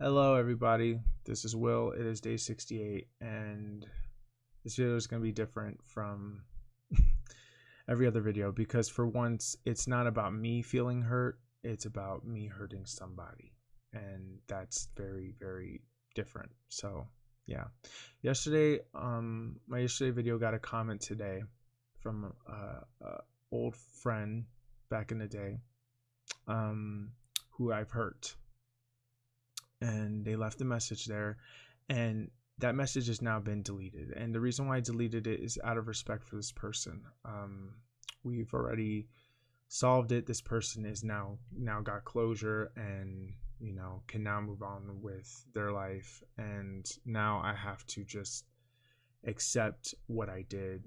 Hello, everybody. This is Will. It is day 68, and this video is going to be different from every other video because, for once, it's not about me feeling hurt, it's about me hurting somebody, and that's very, very different. So, yeah. My yesterday video got a comment today from a old friend back in the day, who I've hurt, and they left a message there, and that message has now been deleted. And the reason why I deleted it is out of respect for this person. We've already solved it. This person is now got closure, and can now move on with their life. And now I have to just accept what I did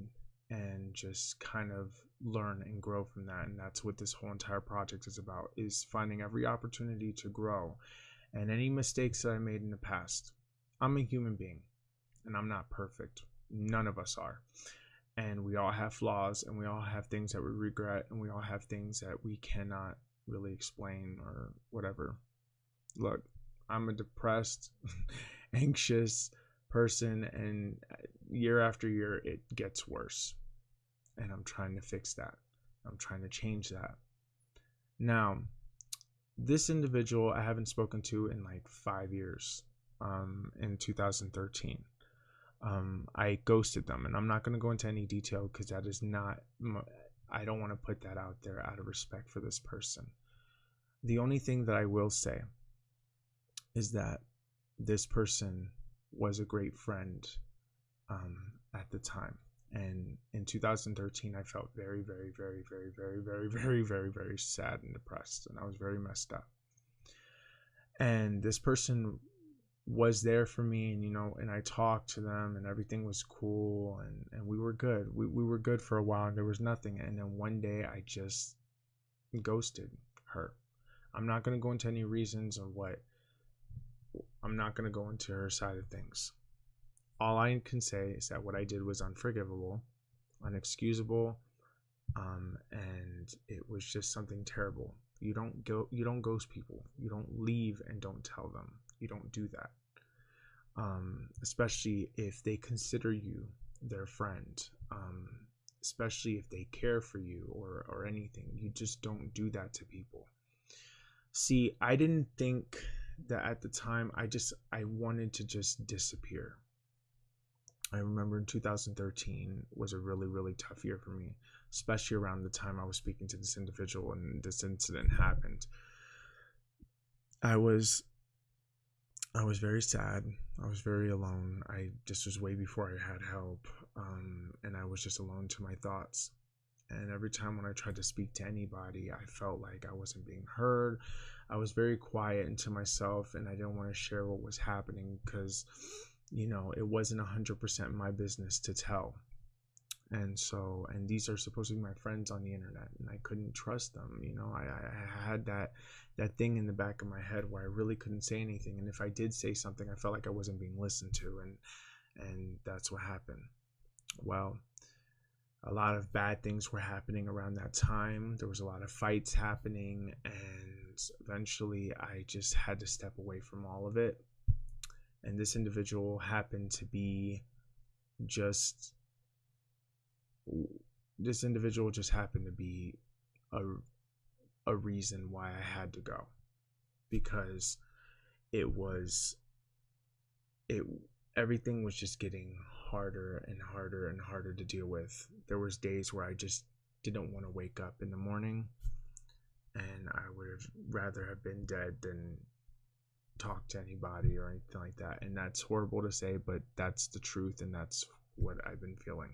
and just kind of learn and grow from that. And that's what this whole entire project is about, is finding every opportunity to grow. And any mistakes that I made in the past, I'm a human being and I'm not perfect. None of us are. And we all have flaws, and we all have things that we regret, and we all have things that we cannot really explain or whatever. Look, I'm a depressed, anxious person, and year after year it gets worse. And I'm trying to fix that. I'm trying to change that. Now, this individual I haven't spoken to in like 5 years. In 2013, I ghosted them, and I'm not going to go into any detail because that is not, I don't want to put that out there out of respect for this person. The only thing that I will say is that this person was a great friend at the time. And in 2013, I felt very, very, very, very, very, very, very, very, very sad and depressed, and I was very messed up. And this person was there for me, and I talked to them, and everything was cool, and we were good. We were good for a while, and there was nothing. And then one day I just ghosted her. I'm not going to go into any reasons or what. I'm not going to go into her side of things. All I can say is that what I did was unforgivable, unexcusable, and it was just something terrible. You don't ghost people. You don't leave and don't tell them. You don't do that. Especially if they consider you their friend, especially if they care for you or anything. You just don't do that to people. See, I didn't think that at the time. I wanted to just disappear. I remember in 2013 was a really, really tough year for me, especially around the time I was speaking to this individual and this incident happened. I was very sad. I was very alone. This was way before I had help, and I was just alone to my thoughts. And every time when I tried to speak to anybody, I felt like I wasn't being heard. I was very quiet into myself, and I didn't want to share what was happening because it wasn't 100% my business to tell. And these are supposed to be my friends on the internet, and I couldn't trust them. I had that thing in the back of my head where I really couldn't say anything, and if I did say something, I felt like I wasn't being listened to, and that's what happened. Well, a lot of bad things were happening around that time. There was a lot of fights happening, and eventually I just had to step away from all of it. And this individual happened to be just a reason why I had to go, because it everything was just getting harder and harder and harder to deal with. There was days where I just didn't want to wake up in the morning, and I would have rather have been dead than talk to anybody or anything like that. And that's horrible to say, but that's the truth, and that's what I've been feeling.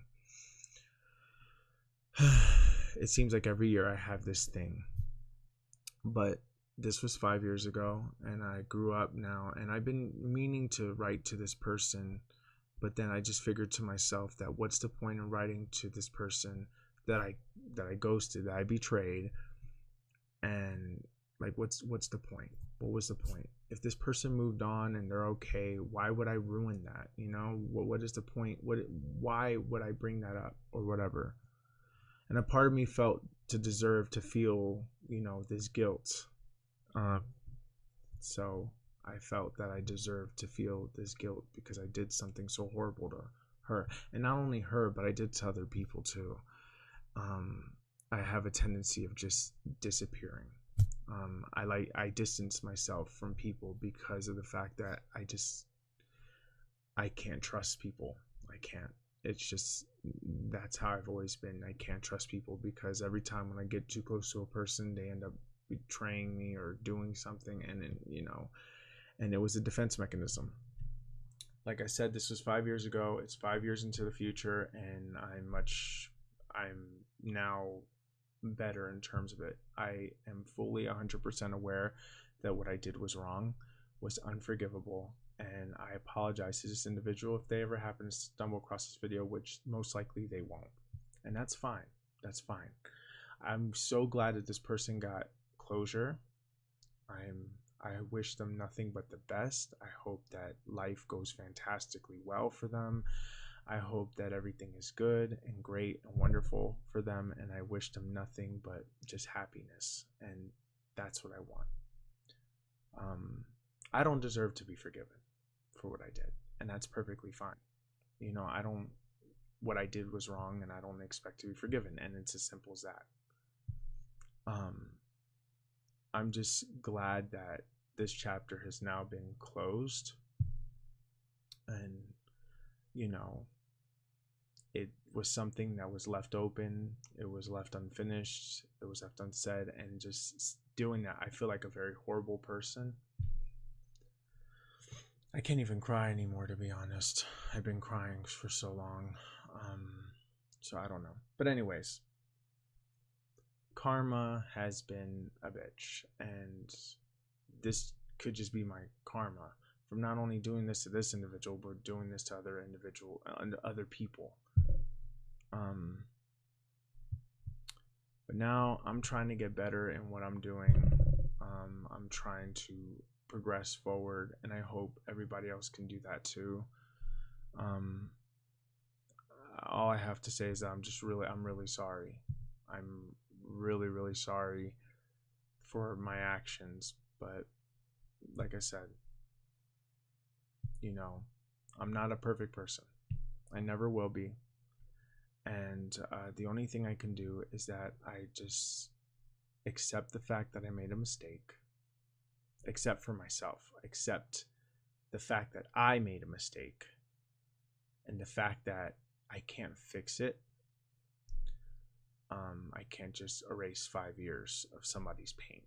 It seems like every year I have this thing, but this was 5 years ago, and I grew up now, and I've been meaning to write to this person, but then I just figured to myself that what's the point in writing to this person that I ghosted, that I betrayed, and like what's the point? What was the point? If this person moved on and they're okay, why would I ruin that? What is the point? Why would I bring that up or whatever? And a part of me felt to deserve to feel, this guilt. So I felt that I deserved to feel this guilt because I did something so horrible to her. And not only her, but I did to other people too. I have a tendency of just disappearing. I distance myself from people because of the fact that I can't trust people. I can't. It's just, that's how I've always been. I can't trust people because every time when I get too close to a person, they end up betraying me or doing something, and then, and it was a defense mechanism. Like I said, this was 5 years ago. It's 5 years into the future, and I'm now better in terms of it. I am fully 100% aware that what I did was wrong, was unforgivable, and I apologize to this individual if they ever happen to stumble across this video, which most likely they won't. And that's fine. That's fine. I'm so glad that this person got closure. I wish them nothing but the best. I hope that life goes fantastically well for them. I hope that everything is good and great and wonderful for them, and I wish them nothing but just happiness, and that's what I want. I don't deserve to be forgiven for what I did, and that's perfectly fine. What I did was wrong, and I don't expect to be forgiven, and it's as simple as that. I'm just glad that this chapter has now been closed, and it was something that was left open, it was left unfinished, it was left unsaid, and just doing that, I feel like a very horrible person. I can't even cry anymore, to be honest. I've been crying for so long. So I don't know. But anyways, karma has been a bitch, and this could just be my karma from not only doing this to this individual, but doing this to other people. But now I'm trying to get better in what I'm doing. I'm trying to progress forward, and I hope everybody else can do that too. All I have to say is that I'm really sorry. I'm really, really sorry for my actions, but like I said, I'm not a perfect person. I never will be. And the only thing I can do is that I just accept the fact that I made a mistake, accept for myself, accept the fact that I made a mistake, and the fact that I can't fix it. I can't just erase 5 years of somebody's pain,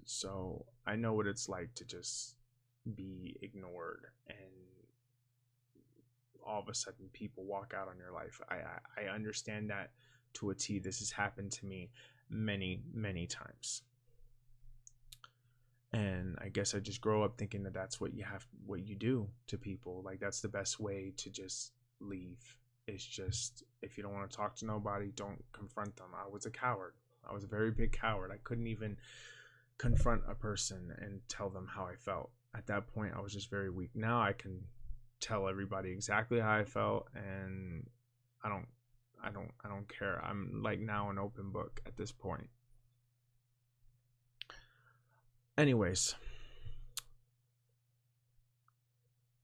So I know what it's like to just be ignored, and all of a sudden people walk out on your life. I understand that to a T. This has happened to me many, many times. And I guess I just grow up thinking that that's what you do to people. Like, that's the best way to just leave. It's just, if you don't want to talk to nobody, don't confront them. I was a coward. I was a very big coward. I couldn't even confront a person and tell them how I felt. At that point, I was just very weak. Now I can tell everybody exactly how I felt, and I don't care. I'm like now an open book at this point. Anyways,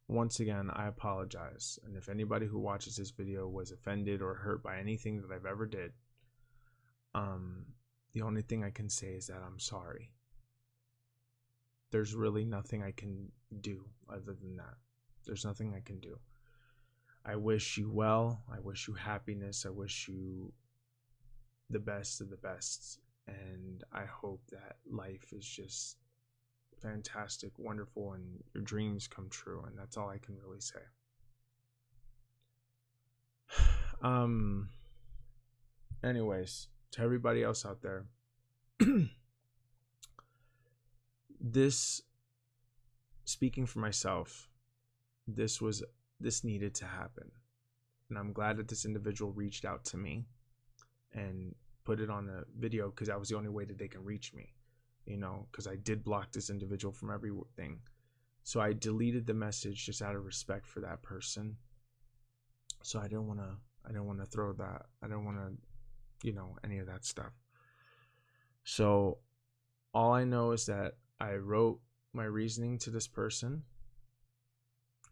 once again, I apologize. And if anybody who watches this video was offended or hurt by anything that I've ever did, the only thing I can say is that I'm sorry. There's really nothing I can do other than that. There's nothing I can do. I wish you well. I wish you happiness. I wish you the best of the best. And I hope that life is just fantastic, wonderful, and your dreams come true. And that's all I can really say. Anyways, to everybody else out there, this, speaking for myself, this needed to happen. And I'm glad that this individual reached out to me and put it on a video, because that was the only way that they can reach me, because I did block this individual from everything. So I deleted the message just out of respect for that person. So I didn't want to throw that. I don't want to, any of that stuff. So all I know is that I wrote my reasoning to this person,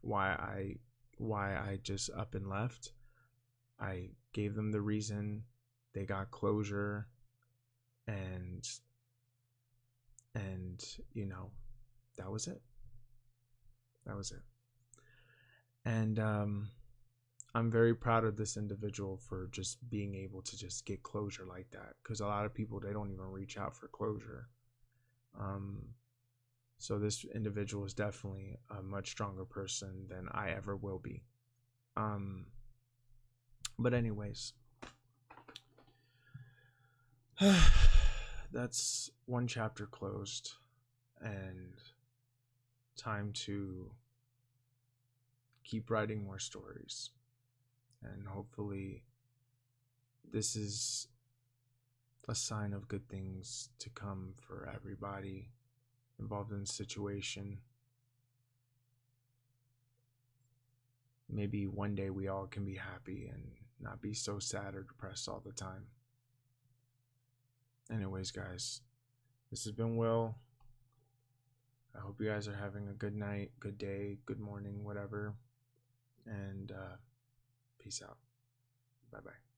why I just up and left. I gave them the reason. They got closure, and and you know, that was it. That was it. And I'm very proud of this individual for just being able to just get closure like that, because a lot of people, they don't even reach out for closure. Um, so this individual is definitely a much stronger person than I ever will be. Um, but anyways, that's one chapter closed, and time to keep writing more stories. And hopefully, this is a sign of good things to come for everybody involved in the situation. Maybe one day we all can be happy and not be so sad or depressed all the time. Anyways, guys, this has been Will. I hope you guys are having a good night, good day, good morning, whatever. And peace out. Bye bye.